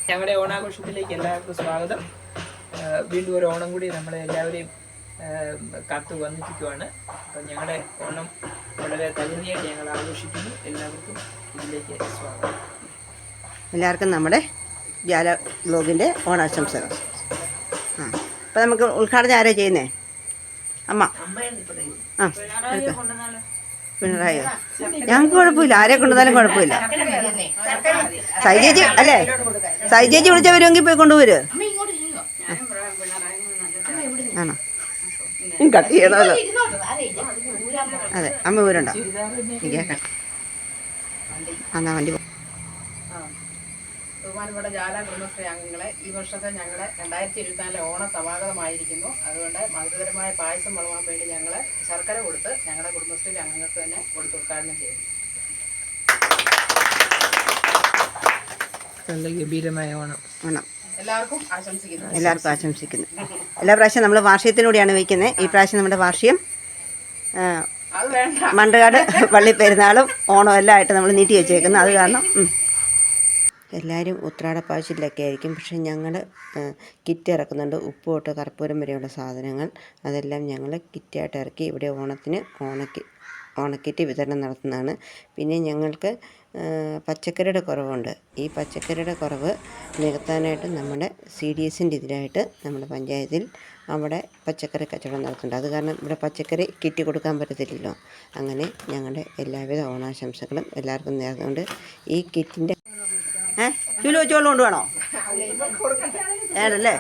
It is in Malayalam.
ഞങ്ങളുടെ ഓണാഘോഷത്തിലേക്ക് എല്ലാവർക്കും സ്വാഗതം. വീണ്ടും ഒരു ഓണം കൂടി നമ്മളെ എല്ലാവരെയും കാത്തു വന്നിരിക്കുവാണ്. അപ്പം ഞങ്ങളുടെ ഓണം വളരെ തകൃതിയായിട്ട് ഞങ്ങൾ ആഘോഷിക്കുന്നു. എല്ലാവർക്കും ഇതിലേക്ക് സ്വാഗതം. എല്ലാവർക്കും നമ്മുടെ ജാല ബ്ലോഗിൻ്റെ ഓണാശംസകൾ. അപ്പം നമുക്ക് ഉദ്ഘാടനം ആരാ ചെയ്യുന്നേ? അമ്മ. ആ, പിണറായി. ഞങ്ങൾക്ക് കുഴപ്പമില്ല, ആരെ കൊണ്ടുവന്നാലും കുഴപ്പമില്ല. സൈജേജി അല്ലേ, സൈജേജി വിളിച്ച വരുമെങ്കിൽ പോയി കൊണ്ടുവരും. ആണോ? കട്ട് ചെയ്യണമല്ലോ. അതെ, അമ്മ ഊരുണ്ടോ? എന്നാ വണ്ടി. ബഹുമാനപ്പെട്ട ജാല കുടുംബശ്രീ അംഗങ്ങളെ, ഈ വർഷത്തെ ഞങ്ങളുടെ 2024 ഓണം സമാഗതമായിരിക്കുന്നു. അതുകൊണ്ട് മധുരകരമായ പായസം വളമാൻ വേണ്ടി ഞങ്ങൾ ശർക്കര കൊടുത്ത് ഞങ്ങളുടെ കുടുംബശ്രീ അംഗങ്ങൾക്ക് തന്നെ കൊടുത്ത് ഉദ്ഘാടനം ചെയ്യുന്നു. നല്ല ഗംഭീരമായ ഓണം എല്ലാവർക്കും ആശംസിക്കുന്നു. എല്ലാ പ്രാവശ്യം നമ്മൾ വാർഷികത്തിലൂടെയാണ് വയ്ക്കുന്നത്. ഈ പ്രാവശ്യം നമ്മുടെ വാർഷികം മണ്ടകാട് പള്ളി പെരുന്നാളും ഓണം എല്ലാം ആയിട്ട് നമ്മൾ നീട്ടി വെച്ചേക്കുന്നു. അത് കാരണം എല്ലാവരും ഉത്രാടപ്പാച്ചിലൊക്കെ ആയിരിക്കും. പക്ഷേ ഞങ്ങൾ കിറ്റ് ഇറക്കുന്നുണ്ട്. ഉപ്പ് തൊട്ട് കർപ്പൂരം വരെയുള്ള സാധനങ്ങൾ അതെല്ലാം ഞങ്ങൾ കിറ്റായിട്ട് ഇറക്കി ഇവിടെ ഓണത്തിന് ഓണക്കിറ്റ് വിതരണം നടത്തുന്നതാണ്. പിന്നെ ഞങ്ങൾക്ക് പച്ചക്കറിയുടെ കുറവുണ്ട്. ഈ പച്ചക്കറിയുടെ കുറവ് നികത്താനായിട്ട് നമ്മുടെ CDSൻ്റെ ഇതിലായിട്ട് നമ്മുടെ പഞ്ചായത്തിൽ അവിടെ പച്ചക്കറി കച്ചവടം നടത്തുന്നുണ്ട്. അത് കാരണം ഇവിടെ പച്ചക്കറി കിറ്റ് കൊടുക്കാൻ പറ്റത്തില്ലല്ലോ. അങ്ങനെ ഞങ്ങളുടെ എല്ലാവിധ ഓണാശംസകളും എല്ലാവർക്കും നേർന്നുകൊണ്ട് ഈ കിറ്റിൻ്റെ ചൂല് വെച്ചോളം കൊണ്ട് വേണോ? ഏടല്ലേ?